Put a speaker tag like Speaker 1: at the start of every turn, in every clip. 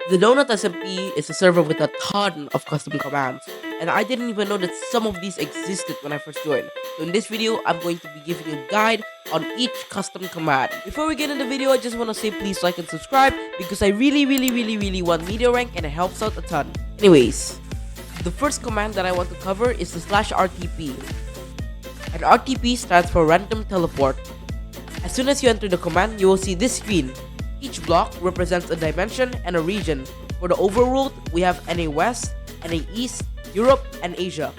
Speaker 1: The DonutSMP is a server with a ton of custom commands, and I didn't even know that some of these existed when I first joined. So in this video, I'm going to be giving you a guide on each custom command. Before we get into the video, I just want to say please like and subscribe because I really want media rank and it helps out a ton. Anyways, the first command that I want to cover is the /RTP. And RTP stands for random teleport. As soon as you enter the command, you will see this screen. Each block represents a dimension and a region. For the overworld, we have NA West, NA East, Europe, and Asia.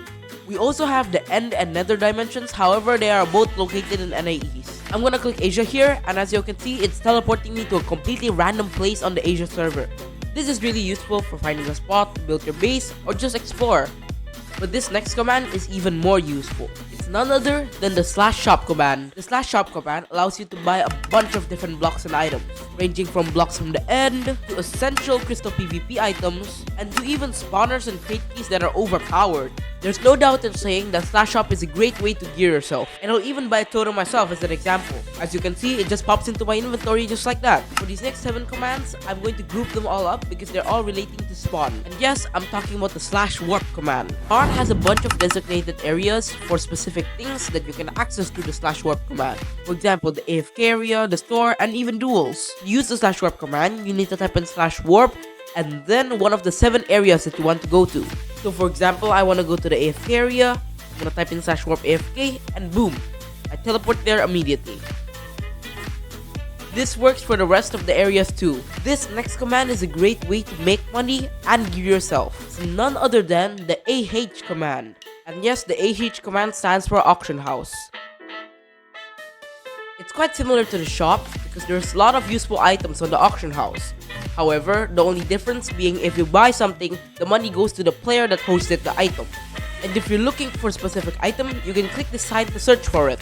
Speaker 1: We also have the end and nether dimensions, however they are both located in NA East. I'm gonna click Asia here, and as you can see, it's teleporting me to a completely random place on the Asia server. This is really useful for finding a spot, build your base, or just explore. But this next command is even more useful. It's none other than the /shop command. The /shop command allows you to buy a bunch of different blocks and items, ranging from blocks from the end, to essential crystal PvP items, and to even spawners and crate keys that are overpowered. There's no doubt in saying that /shop is a great way to gear yourself, and I'll even buy a totem myself as an example. As you can see, it just pops into my inventory just like that. For these next 7 commands, I'm going to group them all up because they're all relating to spawn. And yes, I'm talking about the /warp command. Spawn has a bunch of designated areas for specific things that you can access through the /warp command. For example, the AFK area, the store, and even duels. To use the /warp command, you need to type in /warp and then one of the 7 areas that you want to go to. So for example, I want to go to the AFK area, I'm going to type in /warp AFK, and boom, I teleport there immediately. This works for the rest of the areas too. This next command is a great way to make money and gear yourself. It's none other than the AH command. And yes, the AH command stands for auction house. It's quite similar to the shop because there's a lot of useful items on the auction house. However, the only difference being if you buy something, the money goes to the player that hosted the item. And if you're looking for a specific item, you can click this sign to search for it.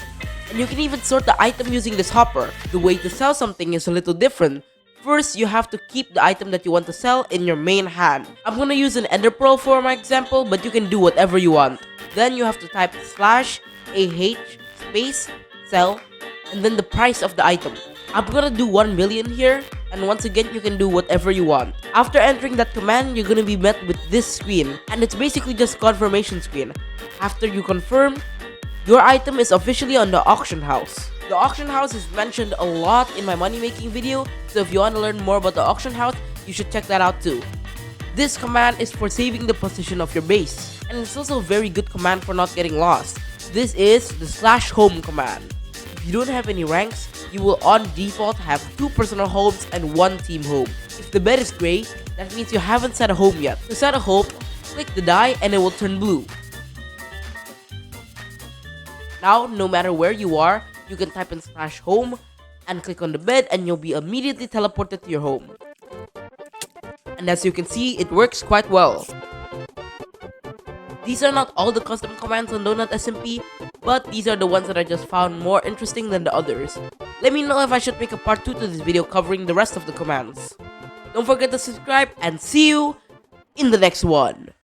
Speaker 1: And you can even sort the item using this hopper. The way to sell something is a little different. First, you have to keep the item that you want to sell in your main hand. I'm gonna use an ender pearl for my example, but you can do whatever you want. Then you have to type /AH space sell and then the price of the item. I'm gonna do 1 million here, and once again you can do whatever you want. After entering that command, you're gonna be met with this screen, and it's basically just confirmation screen. After you confirm, your item is officially on the auction house. The auction house is mentioned a lot in my money making video, so if you want to learn more about the auction house, you should check that out too. This command is for saving the position of your base, and it's also a very good command for not getting lost. This is the /home command. If you don't have any ranks, you will on default have 2 personal homes and 1 team home. If the bed is gray, that means you haven't set a home yet. To set a home, click the die and it will turn blue. Now, no matter where you are, you can type in /home and click on the bed and you'll be immediately teleported to your home. And as you can see, it works quite well. These are not all the custom commands on DonutSMP, but these are the ones that I just found more interesting than the others. Let me know if I should make a part 2 to this video covering the rest of the commands. Don't forget to subscribe and see you in the next one.